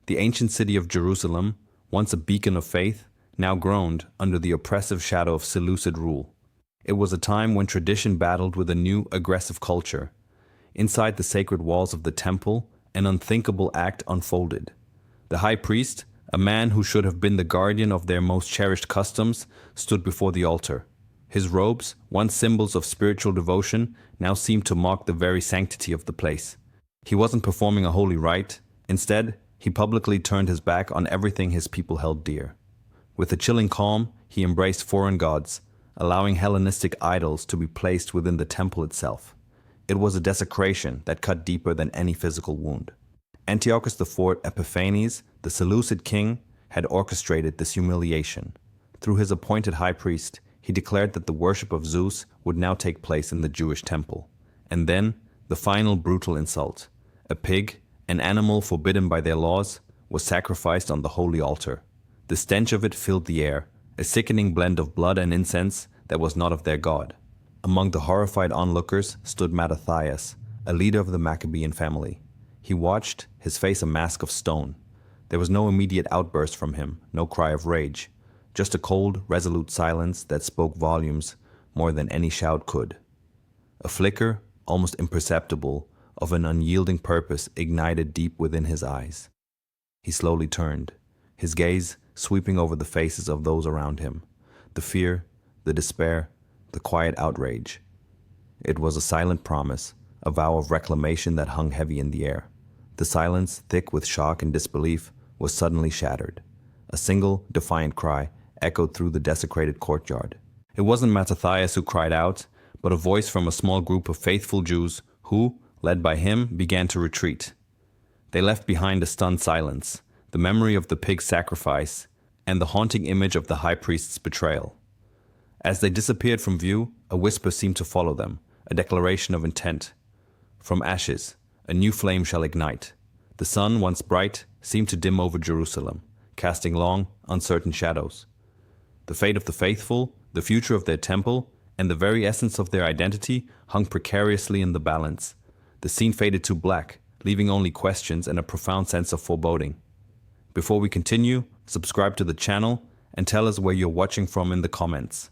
The ancient city of Jerusalem, once a beacon of faith, now groaned under the oppressive shadow of Seleucid rule. It was a time when tradition battled with a new, aggressive culture. Inside the sacred walls of the temple, an unthinkable act unfolded. The high priest, a man who should have been the guardian of their most cherished customs, stood before the altar. His robes, once symbols of spiritual devotion, now seemed to mock the very sanctity of the place. He wasn't performing a holy rite. Instead, he publicly turned his back on everything his people held dear. With a chilling calm, he embraced foreign gods, allowing Hellenistic idols to be placed within the temple itself. It was a desecration that cut deeper than any physical wound. Antiochus IV Epiphanes, the Seleucid king, had orchestrated this humiliation. Through his appointed high priest, he declared that the worship of Zeus would now take place in the Jewish temple. And then, the final brutal insult. A pig, an animal forbidden by their laws, was sacrificed on the holy altar. The stench of it filled the air, a sickening blend of blood and incense that was not of their god. Among the horrified onlookers stood Mattathias, a leader of the Maccabean family. He watched, his face a mask of stone. There was no immediate outburst from him, no cry of rage. Just a cold, resolute silence that spoke volumes more than any shout could. A flicker, almost imperceptible, of an unyielding purpose ignited deep within his eyes. He slowly turned, his gaze sweeping over the faces of those around him. The fear, the despair, the quiet outrage. It was a silent promise, a vow of reclamation that hung heavy in the air. The silence, thick with shock and disbelief, was suddenly shattered. A single, defiant cry echoed through the desecrated courtyard. It wasn't Mattathias who cried out, but a voice from a small group of faithful Jews who, led by him, began to retreat. They left behind a stunned silence, the memory of the pig's sacrifice, and the haunting image of the high priest's betrayal. As they disappeared from view, a whisper seemed to follow them, a declaration of intent. From ashes, a new flame shall ignite. The sun, once bright, seemed to dim over Jerusalem, casting long, uncertain shadows. The fate of the faithful, the future of their temple, and the very essence of their identity hung precariously in the balance. The scene faded to black, leaving only questions and a profound sense of foreboding. Before we continue, subscribe to the channel and tell us where you're watching from in the comments.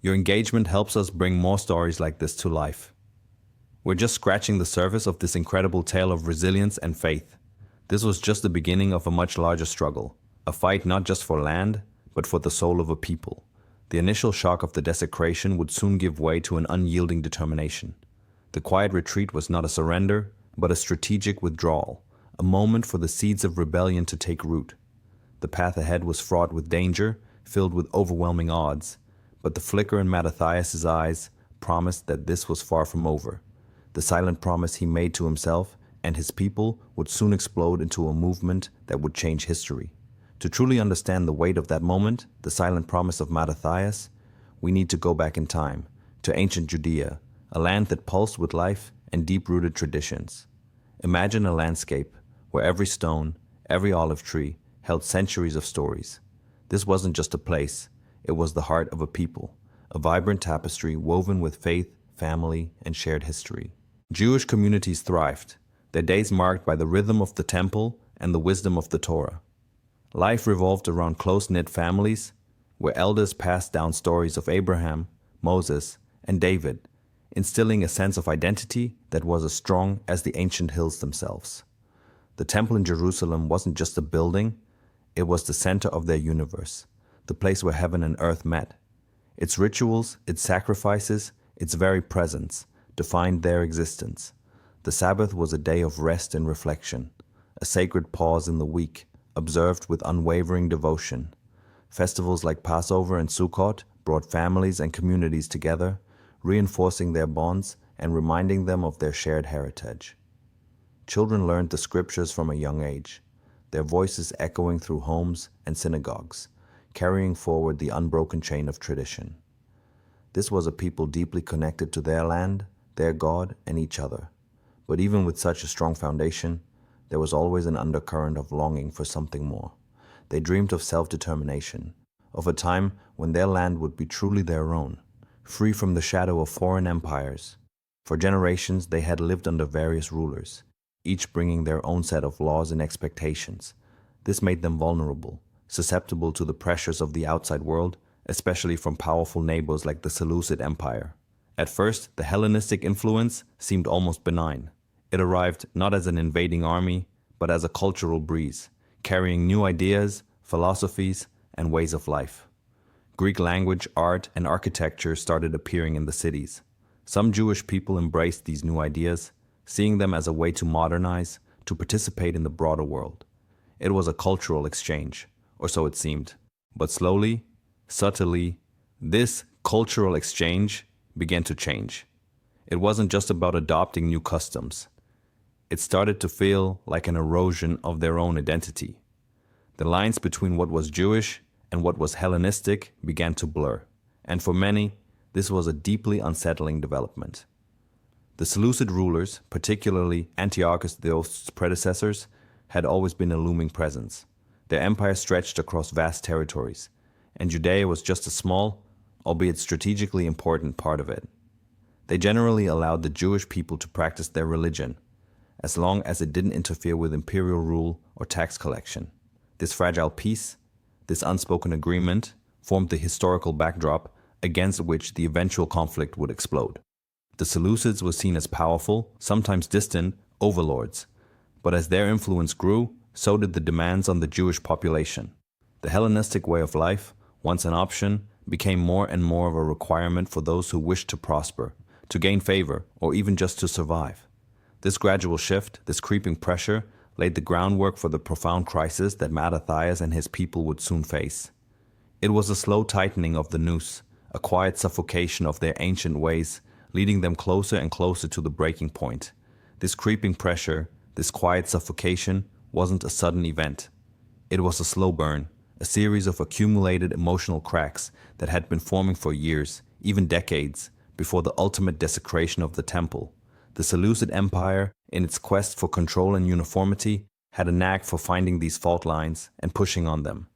Your engagement helps us bring more stories like this to life. We're just scratching the surface of this incredible tale of resilience and faith. This was just the beginning of a much larger struggle, a fight not just for land, but for the soul of a people. The initial shock of the desecration would soon give way to an unyielding determination. The quiet retreat was not a surrender, but a strategic withdrawal, a moment for the seeds of rebellion to take root. The path ahead was fraught with danger, filled with overwhelming odds, but the flicker in Mattathias' eyes promised that this was far from over. The silent promise he made to himself and his people would soon explode into a movement that would change history. To truly understand the weight of that moment, the silent promise of Mattathias, we need to go back in time, to ancient Judea, a land that pulsed with life and deep-rooted traditions. Imagine a landscape where every stone, every olive tree, held centuries of stories. This wasn't just a place, it was the heart of a people, a vibrant tapestry woven with faith, family, and shared history. Jewish communities thrived, their days marked by the rhythm of the temple and the wisdom of the Torah. Life revolved around close-knit families, where elders passed down stories of Abraham, Moses, and David, instilling a sense of identity that was as strong as the ancient hills themselves. The temple in Jerusalem wasn't just a building, it was the center of their universe, the place where heaven and earth met. Its rituals, its sacrifices, its very presence defined their existence. The Sabbath was a day of rest and reflection, a sacred pause in the week, observed with unwavering devotion. Festivals like Passover and Sukkot brought families and communities together, reinforcing their bonds and reminding them of their shared heritage. Children learned the scriptures from a young age, their voices echoing through homes and synagogues, carrying forward the unbroken chain of tradition. This was a people deeply connected to their land, their God, and each other. But even with such a strong foundation, there was always an undercurrent of longing for something more. They dreamed of self-determination, of a time when their land would be truly their own, free from the shadow of foreign empires. For generations they had lived under various rulers, each bringing their own set of laws and expectations. This made them vulnerable, susceptible to the pressures of the outside world, especially from powerful neighbors like the Seleucid Empire. At first, the Hellenistic influence seemed almost benign. It arrived not as an invading army, but as a cultural breeze, carrying new ideas, philosophies, and ways of life. Greek language, art, and architecture started appearing in the cities. Some Jewish people embraced these new ideas, seeing them as a way to modernize, to participate in the broader world. It was a cultural exchange, or so it seemed. But slowly, subtly, this cultural exchange began to change. It wasn't just about adopting new customs. It started to feel like an erosion of their own identity. The lines between what was Jewish and what was Hellenistic began to blur, and for many, this was a deeply unsettling development. The Seleucid rulers, particularly Antiochus the Host's predecessors, had always been a looming presence. Their empire stretched across vast territories, and Judea was just a small, albeit strategically important part of it. They generally allowed the Jewish people to practice their religion, as long as it didn't interfere with imperial rule or tax collection. This fragile peace, this unspoken agreement, formed the historical backdrop against which the eventual conflict would explode. The Seleucids were seen as powerful, sometimes distant, overlords, but as their influence grew, so did the demands on the Jewish population. The Hellenistic way of life, once an option, became more and more of a requirement for those who wished to prosper, to gain favor, or even just to survive. This gradual shift, this creeping pressure, laid the groundwork for the profound crisis that Mattathias and his people would soon face. It was a slow tightening of the noose, a quiet suffocation of their ancient ways, leading them closer and closer to the breaking point. This creeping pressure, this quiet suffocation, wasn't a sudden event. It was a slow burn, a series of accumulated emotional cracks that had been forming for years, even decades, before the ultimate desecration of the temple. The Seleucid Empire, in its quest for control and uniformity, had a knack for finding these fault lines and pushing on them.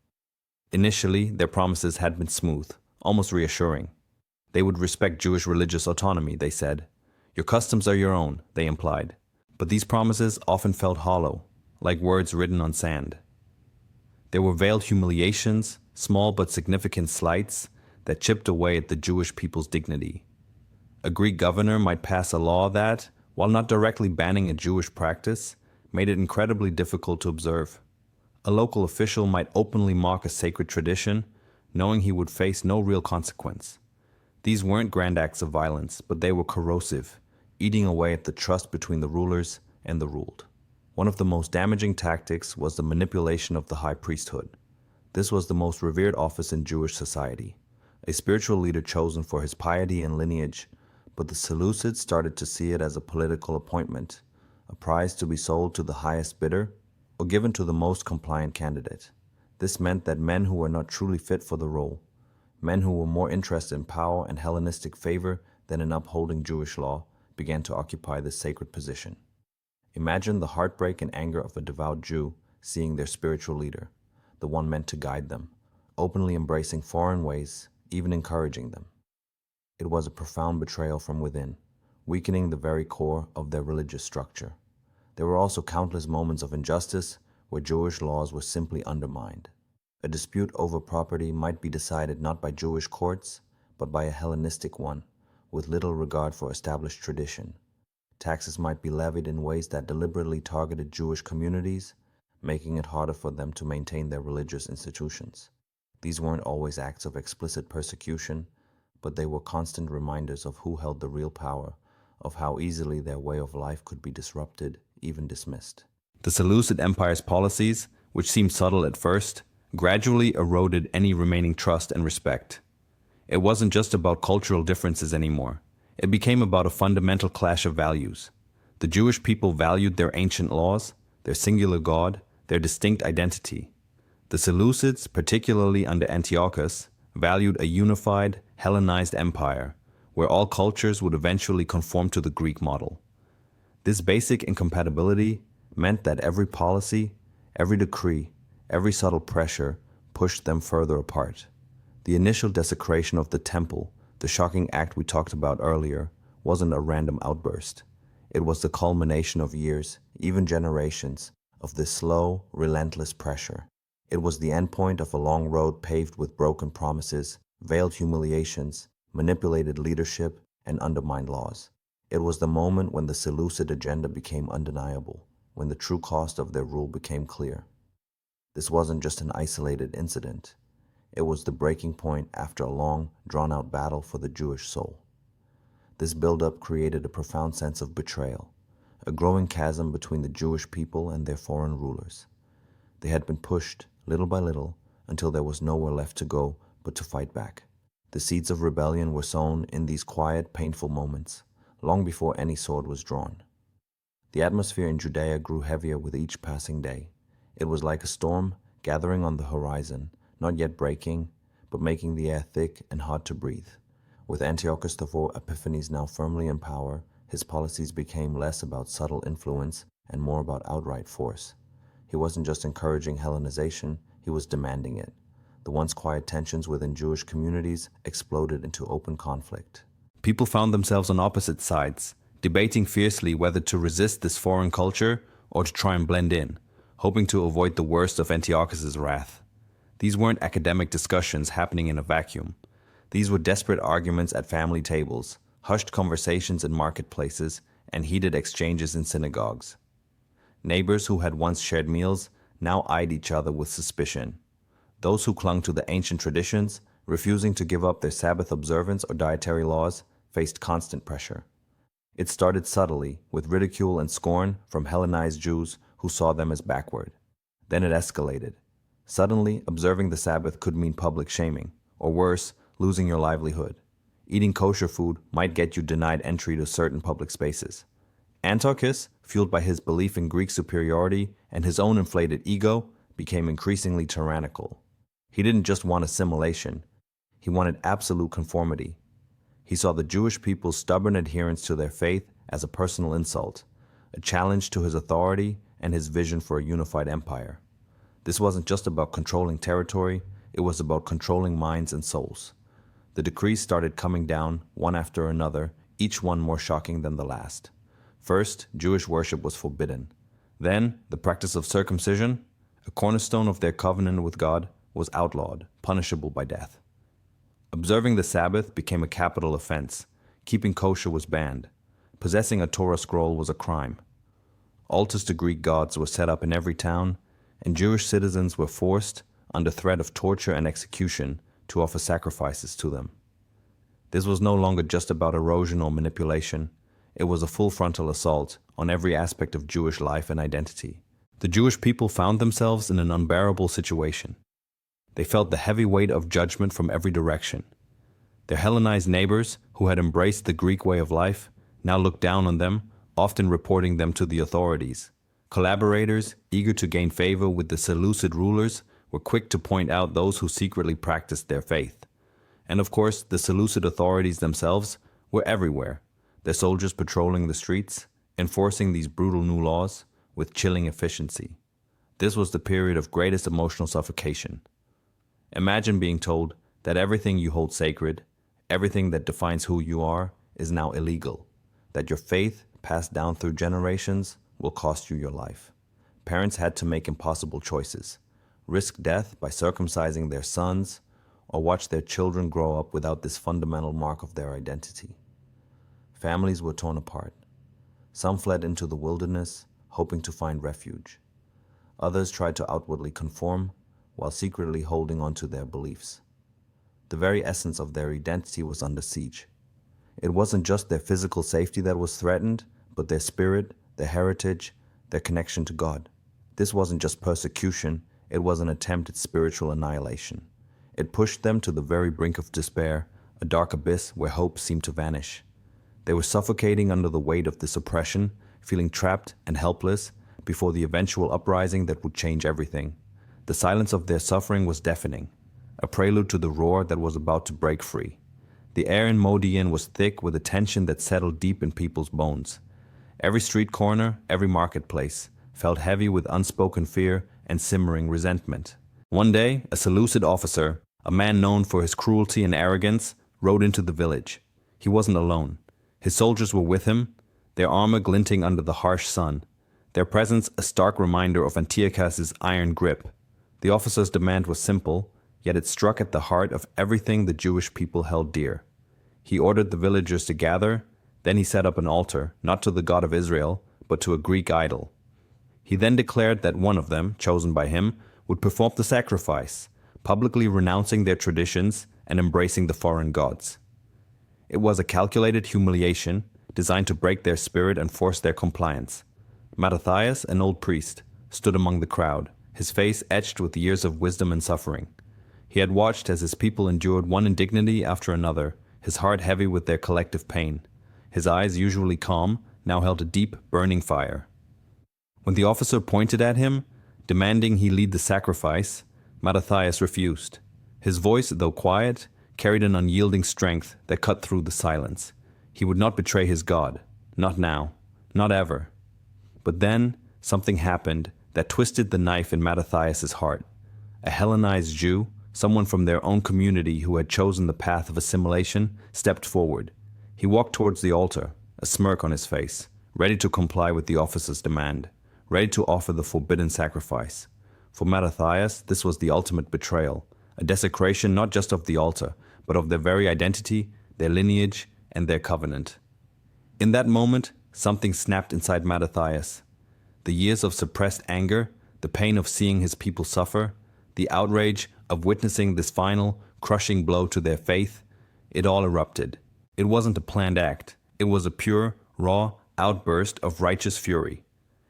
Initially, their promises had been smooth, almost reassuring. They would respect Jewish religious autonomy, they said. Your customs are your own, they implied. But these promises often felt hollow, like words written on sand. There were veiled humiliations, small but significant slights, that chipped away at the Jewish people's dignity. A Greek governor might pass a law that, while not directly banning a Jewish practice, made it incredibly difficult to observe. A local official might openly mock a sacred tradition, knowing he would face no real consequence. These weren't grand acts of violence, but they were corrosive, eating away at the trust between the rulers and the ruled. One of the most damaging tactics was the manipulation of the high priesthood. This was the most revered office in Jewish society, a spiritual leader chosen for his piety and lineage, but the Seleucids started to see it as a political appointment, a prize to be sold to the highest bidder or given to the most compliant candidate. This meant that men who were not truly fit for the role, men who were more interested in power and Hellenistic favor than in upholding Jewish law, began to occupy this sacred position. Imagine the heartbreak and anger of a devout Jew seeing their spiritual leader, the one meant to guide them, openly embracing foreign ways, even encouraging them. It was a profound betrayal from within, weakening the very core of their religious structure. There were also countless moments of injustice where Jewish laws were simply undermined. A dispute over property might be decided not by Jewish courts, but by a Hellenistic one, with little regard for established tradition. Taxes might be levied in ways that deliberately targeted Jewish communities, making it harder for them to maintain their religious institutions. These weren't always acts of explicit persecution, but they were constant reminders of who held the real power, of how easily their way of life could be disrupted, even dismissed. The Seleucid Empire's policies, which seemed subtle at first, gradually eroded any remaining trust and respect. It wasn't just about cultural differences anymore. It became about a fundamental clash of values. The Jewish people valued their ancient laws, their singular God, their distinct identity. The Seleucids, particularly under Antiochus, valued a unified, Hellenized empire, where all cultures would eventually conform to the Greek model. This basic incompatibility meant that every policy, every decree, every subtle pressure pushed them further apart. The initial desecration of the temple, the shocking act we talked about earlier, wasn't a random outburst. It was the culmination of years, even generations, of this slow, relentless pressure. It was the endpoint of a long road paved with broken promises, veiled humiliations, manipulated leadership, and undermined laws. It was the moment when the Seleucid agenda became undeniable, when the true cost of their rule became clear. This wasn't just an isolated incident. It was the breaking point after a long, drawn-out battle for the Jewish soul. This buildup created a profound sense of betrayal, a growing chasm between the Jewish people and their foreign rulers. They had been pushed, little by little, until there was nowhere left to go but to fight back. The seeds of rebellion were sown in these quiet, painful moments, long before any sword was drawn. The atmosphere in Judea grew heavier with each passing day. It was like a storm gathering on the horizon, not yet breaking, but making the air thick and hard to breathe. With Antiochus IV Epiphanes now firmly in power, his policies became less about subtle influence and more about outright force. He wasn't just encouraging Hellenization, he was demanding it. The once quiet tensions within Jewish communities exploded into open conflict. People found themselves on opposite sides, debating fiercely whether to resist this foreign culture or to try and blend in, hoping to avoid the worst of Antiochus's wrath. These weren't academic discussions happening in a vacuum. These were desperate arguments at family tables, hushed conversations in marketplaces, and heated exchanges in synagogues. Neighbors who had once shared meals now eyed each other with suspicion. Those who clung to the ancient traditions, refusing to give up their Sabbath observance or dietary laws, faced constant pressure. It started subtly, with ridicule and scorn from Hellenized Jews who saw them as backward. Then it escalated. Suddenly, observing the Sabbath could mean public shaming, or worse, losing your livelihood. Eating kosher food might get you denied entry to certain public spaces. Antiochus, fueled by his belief in Greek superiority and his own inflated ego, became increasingly tyrannical. He didn't just want assimilation, he wanted absolute conformity. He saw the Jewish people's stubborn adherence to their faith as a personal insult, a challenge to his authority and his vision for a unified empire. This wasn't just about controlling territory, it was about controlling minds and souls. The decrees started coming down, one after another, each one more shocking than the last. First, Jewish worship was forbidden. Then, the practice of circumcision, a cornerstone of their covenant with God, was outlawed, punishable by death. Observing the Sabbath became a capital offense. Keeping kosher was banned. Possessing a Torah scroll was a crime. Altars to Greek gods were set up in every town, and Jewish citizens were forced, under threat of torture and execution, to offer sacrifices to them. This was no longer just about erosion or manipulation. It was a full frontal assault on every aspect of Jewish life and identity. The Jewish people found themselves in an unbearable situation. They felt the heavy weight of judgment from every direction. Their Hellenized neighbors, who had embraced the Greek way of life, now looked down on them, often reporting them to the authorities. Collaborators, eager to gain favor with the Seleucid rulers, were quick to point out those who secretly practiced their faith. And of course, the Seleucid authorities themselves were everywhere, their soldiers patrolling the streets, enforcing these brutal new laws with chilling efficiency. This was the period of greatest emotional suffocation. Imagine being told that everything you hold sacred, everything that defines who you are, is now illegal, that your faith, passed down through generations, will cost you your life. Parents had to make impossible choices, risk death by circumcising their sons, or watch their children grow up without this fundamental mark of their identity. Families were torn apart. Some fled into the wilderness, hoping to find refuge. Others tried to outwardly conform, while secretly holding on to their beliefs. The very essence of their identity was under siege. It wasn't just their physical safety that was threatened, but their spirit, their heritage, their connection to God. This wasn't just persecution, it was an attempt at spiritual annihilation. It pushed them to the very brink of despair, a dark abyss where hope seemed to vanish. They were suffocating under the weight of this oppression, feeling trapped and helpless before the eventual uprising that would change everything. The silence of their suffering was deafening, a prelude to the roar that was about to break free. The air in Modian was thick with a tension that settled deep in people's bones. Every street corner, every marketplace, felt heavy with unspoken fear and simmering resentment. One day, a Seleucid officer, a man known for his cruelty and arrogance, rode into the village. He wasn't alone. His soldiers were with him, their armor glinting under the harsh sun, their presence a stark reminder of Antiochus's iron grip. The officer's demand was simple, yet it struck at the heart of everything the Jewish people held dear. He ordered the villagers to gather, then he set up an altar, not to the God of Israel, but to a Greek idol. He then declared that one of them, chosen by him, would perform the sacrifice, publicly renouncing their traditions and embracing the foreign gods. It was a calculated humiliation designed to break their spirit and force their compliance. Mattathias, an old priest, stood among the crowd, his face etched with years of wisdom and suffering. He had watched as his people endured one indignity after another, his heart heavy with their collective pain. His eyes, usually calm, now held a deep, burning fire. When the officer pointed at him, demanding he lead the sacrifice, Mattathias refused. His voice, though quiet, carried an unyielding strength that cut through the silence. He would not betray his God. Not now. Not ever. But then, something happened that twisted the knife in Mattathias' heart. A Hellenized Jew, someone from their own community who had chosen the path of assimilation, stepped forward. He walked towards the altar, a smirk on his face, ready to comply with the officer's demand, ready to offer the forbidden sacrifice. For Mattathias, this was the ultimate betrayal, a desecration not just of the altar, but of their very identity, their lineage, and their covenant. In that moment, something snapped inside Mattathias. The years of suppressed anger, the pain of seeing his people suffer, the outrage of witnessing this final, crushing blow to their faith, it all erupted. It wasn't a planned act. It was a pure, raw outburst of righteous fury.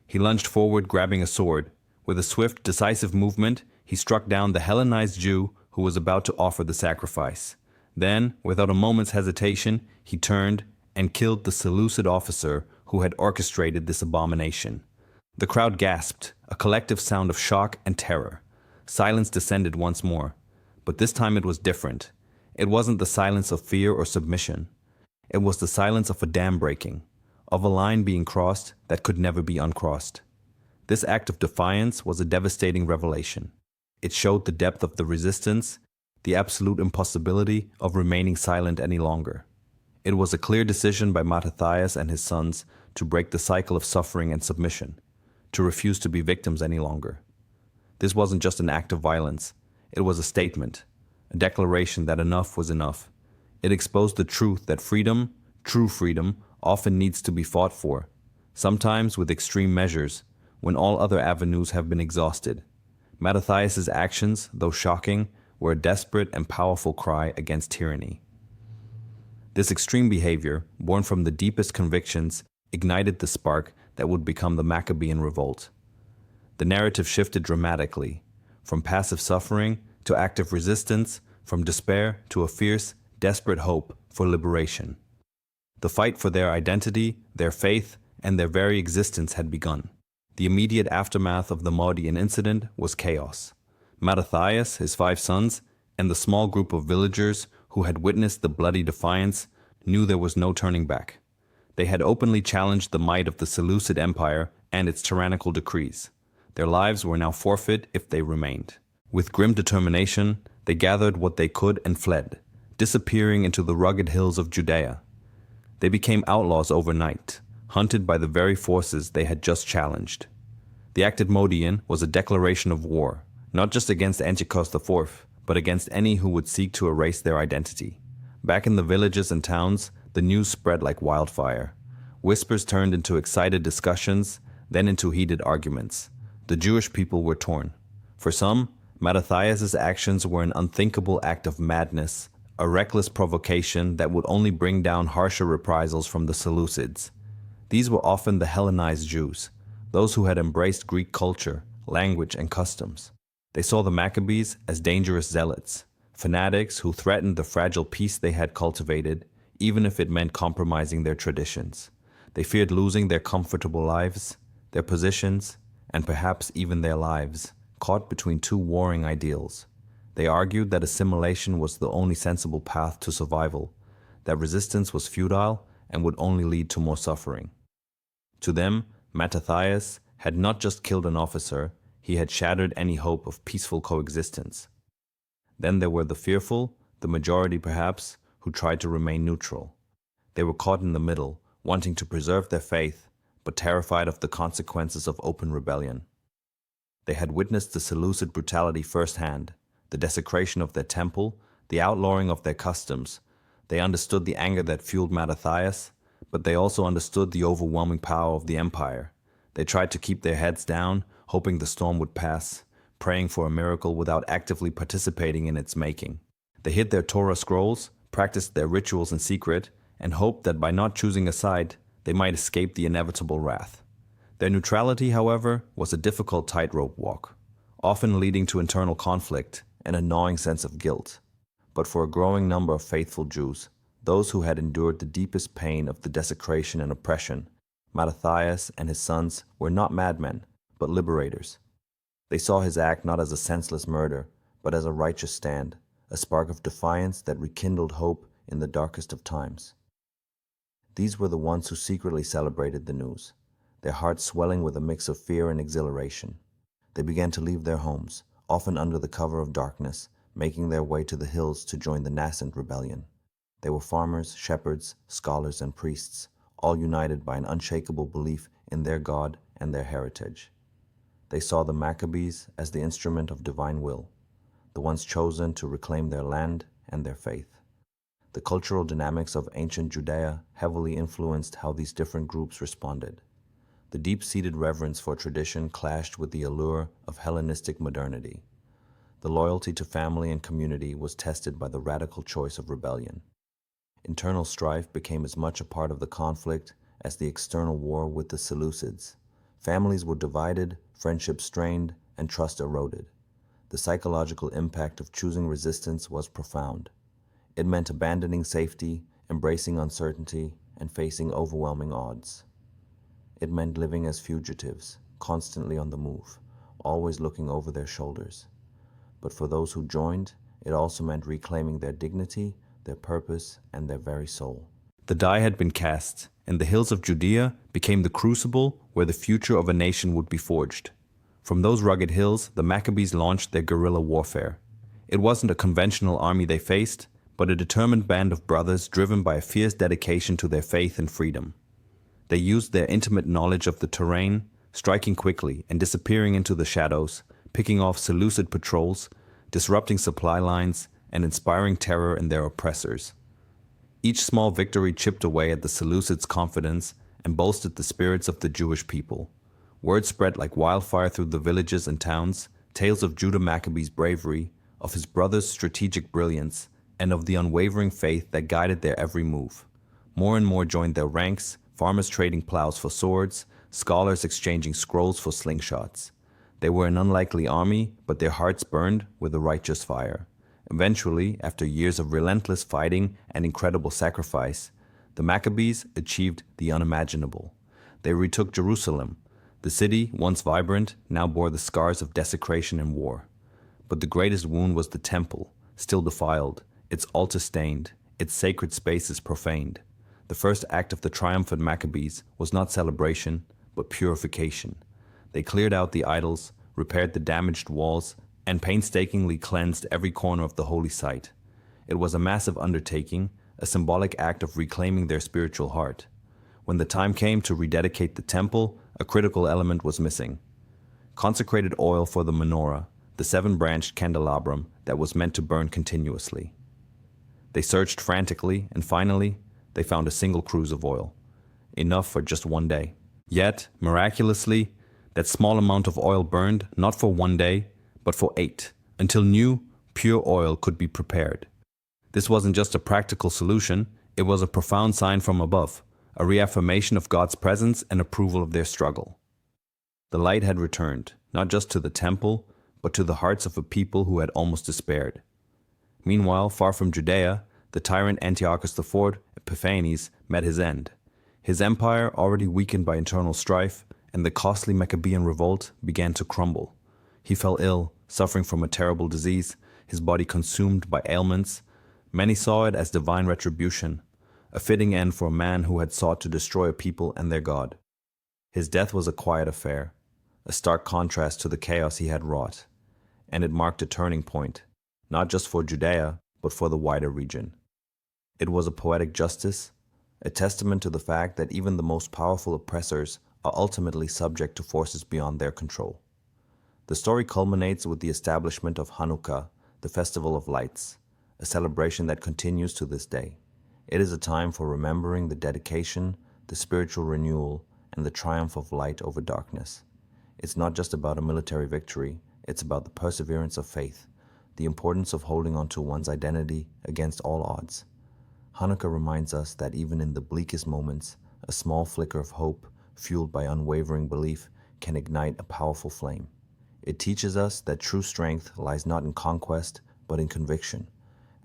He lunged forward, grabbing a sword. With a swift, decisive movement, he struck down the Hellenized Jew who was about to offer the sacrifice. Then, without a moment's hesitation, he turned and killed the Seleucid officer who had orchestrated this abomination. The crowd gasped, a collective sound of shock and terror. Silence descended once more. But this time it was different. It wasn't the silence of fear or submission. It was the silence of a dam breaking, of a line being crossed that could never be uncrossed. This act of defiance was a devastating revelation. It showed the depth of the resistance, the absolute impossibility of remaining silent any longer. It was a clear decision by Mattathias and his sons to break the cycle of suffering and submission, to refuse to be victims any longer. This wasn't just an act of violence. It was a statement, a declaration that enough was enough. It exposed the truth that freedom, true freedom, often needs to be fought for, sometimes with extreme measures, when all other avenues have been exhausted. Mattathias' actions, though shocking, were a desperate and powerful cry against tyranny. This extreme behavior, born from the deepest convictions, ignited the spark that would become the Maccabean revolt. The narrative shifted dramatically, from passive suffering to active resistance, from despair to a fierce, desperate hope for liberation. The fight for their identity, their faith, and their very existence had begun. The immediate aftermath of the Maudian incident was chaos. Mattathias, his 5 sons, and the small group of villagers who had witnessed the bloody defiance knew there was no turning back. They had openly challenged the might of the Seleucid Empire and its tyrannical decrees. Their lives were now forfeit if they remained. With grim determination, they gathered what they could and fled, disappearing into the rugged hills of Judea. They became outlaws overnight, hunted by the very forces they had just challenged. The act at Maudian was a declaration of war, not just against Antiochus IV, but against any who would seek to erase their identity. Back in the villages and towns, the news spread like wildfire. Whispers turned into excited discussions, then into heated arguments. The Jewish people were torn. For some, Mattathias' actions were an unthinkable act of madness, a reckless provocation that would only bring down harsher reprisals from the Seleucids. These were often the Hellenized Jews, those who had embraced Greek culture, language, and customs. They saw the Maccabees as dangerous zealots, fanatics who threatened the fragile peace they had cultivated, even if it meant compromising their traditions. They feared losing their comfortable lives, their positions, and perhaps even their lives, caught between 2 warring ideals. They argued that assimilation was the only sensible path to survival, that resistance was futile and would only lead to more suffering. To them, Mattathias had not just killed an officer, he had shattered any hope of peaceful coexistence. Then there were the fearful, the majority perhaps, who tried to remain neutral. They were caught in the middle, wanting to preserve their faith, but terrified of the consequences of open rebellion. They had witnessed the Seleucid brutality firsthand, the desecration of their temple, the outlawing of their customs. They understood the anger that fueled Mattathias, but they also understood the overwhelming power of the empire. They tried to keep their heads down, hoping the storm would pass, praying for a miracle without actively participating in its making. They hid their Torah scrolls, practiced their rituals in secret, and hoped that by not choosing a side, they might escape the inevitable wrath. Their neutrality, however, was a difficult tightrope walk, often leading to internal conflict and a gnawing sense of guilt. But for a growing number of faithful Jews, those who had endured the deepest pain of the desecration and oppression, Mattathias and his sons were not madmen, but liberators. They saw his act not as a senseless murder, but as a righteous stand, a spark of defiance that rekindled hope in the darkest of times. These were the ones who secretly celebrated the news, their hearts swelling with a mix of fear and exhilaration. They began to leave their homes, often under the cover of darkness, making their way to the hills to join the nascent rebellion. They were farmers, shepherds, scholars, and priests, all united by an unshakable belief in their God and their heritage. They saw the Maccabees as the instrument of divine will, the ones chosen to reclaim their land and their faith. The cultural dynamics of ancient Judea heavily influenced how these different groups responded. The deep-seated reverence for tradition clashed with the allure of Hellenistic modernity. The loyalty to family and community was tested by the radical choice of rebellion. Internal strife became as much a part of the conflict as the external war with the Seleucids. Families were divided, friendships strained, and trust eroded. The psychological impact of choosing resistance was profound. It meant abandoning safety, embracing uncertainty, and facing overwhelming odds. It meant living as fugitives, constantly on the move, always looking over their shoulders. But for those who joined, it also meant reclaiming their dignity, their purpose, and their very soul. The die had been cast, and the hills of Judea became the crucible where the future of a nation would be forged. From those rugged hills, the Maccabees launched their guerrilla warfare. It wasn't a conventional army they faced, but a determined band of brothers driven by a fierce dedication to their faith and freedom. They used their intimate knowledge of the terrain, striking quickly and disappearing into the shadows, picking off Seleucid patrols, disrupting supply lines, and inspiring terror in their oppressors. Each small victory chipped away at the Seleucids' confidence and bolstered the spirits of the Jewish people. Word spread like wildfire through the villages and towns, tales of Judah Maccabee's bravery, of his brother's strategic brilliance, and of the unwavering faith that guided their every move. More and more joined their ranks, farmers trading plows for swords, scholars exchanging scrolls for slingshots. They were an unlikely army, but their hearts burned with a righteous fire. Eventually, after years of relentless fighting and incredible sacrifice, the Maccabees achieved the unimaginable. They retook Jerusalem. The city, once vibrant, now bore the scars of desecration and war. But the greatest wound was the temple, still defiled, its altar stained, its sacred spaces profaned. The first act of the triumphant Maccabees was not celebration, but purification. They cleared out the idols, repaired the damaged walls, and painstakingly cleansed every corner of the holy site. It was a massive undertaking, a symbolic act of reclaiming their spiritual heart. When the time came to rededicate the temple, a critical element was missing. Consecrated oil for the Menorah, the 7-branched candelabrum that was meant to burn continuously. They searched frantically, and finally, they found a single cruse of oil, enough for just one day. Yet, miraculously, that small amount of oil burned not for one day, but for 8, until new, pure oil could be prepared. This wasn't just a practical solution, it was a profound sign from above, a reaffirmation of God's presence and approval of their struggle. The light had returned, not just to the temple, but to the hearts of a people who had almost despaired. Meanwhile, far from Judea, the tyrant Antiochus IV Epiphanes met his end. His empire, already weakened by internal strife, and the costly Maccabean revolt began to crumble. He fell ill, suffering from a terrible disease, his body consumed by ailments. Many saw it as divine retribution, a fitting end for a man who had sought to destroy a people and their God. His death was a quiet affair, a stark contrast to the chaos he had wrought, and it marked a turning point, not just for Judea, but for the wider region. It was a poetic justice, a testament to the fact that even the most powerful oppressors are ultimately subject to forces beyond their control. The story culminates with the establishment of Hanukkah, the Festival of Lights, a celebration that continues to this day. It is a time for remembering the dedication, the spiritual renewal, and the triumph of light over darkness. It's not just about a military victory, it's about the perseverance of faith, the importance of holding on to one's identity against all odds. Hanukkah reminds us that even in the bleakest moments, a small flicker of hope, fueled by unwavering belief, can ignite a powerful flame. It teaches us that true strength lies not in conquest, but in conviction,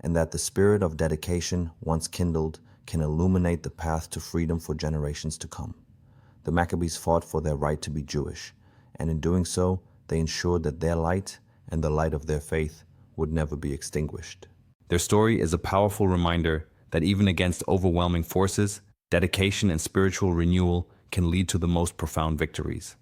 and that the spirit of dedication, once kindled, can illuminate the path to freedom for generations to come. The Maccabees fought for their right to be Jewish, and in doing so, they ensured that their light and the light of their faith would never be extinguished. Their story is a powerful reminder that even against overwhelming forces, dedication and spiritual renewal can lead to the most profound victories.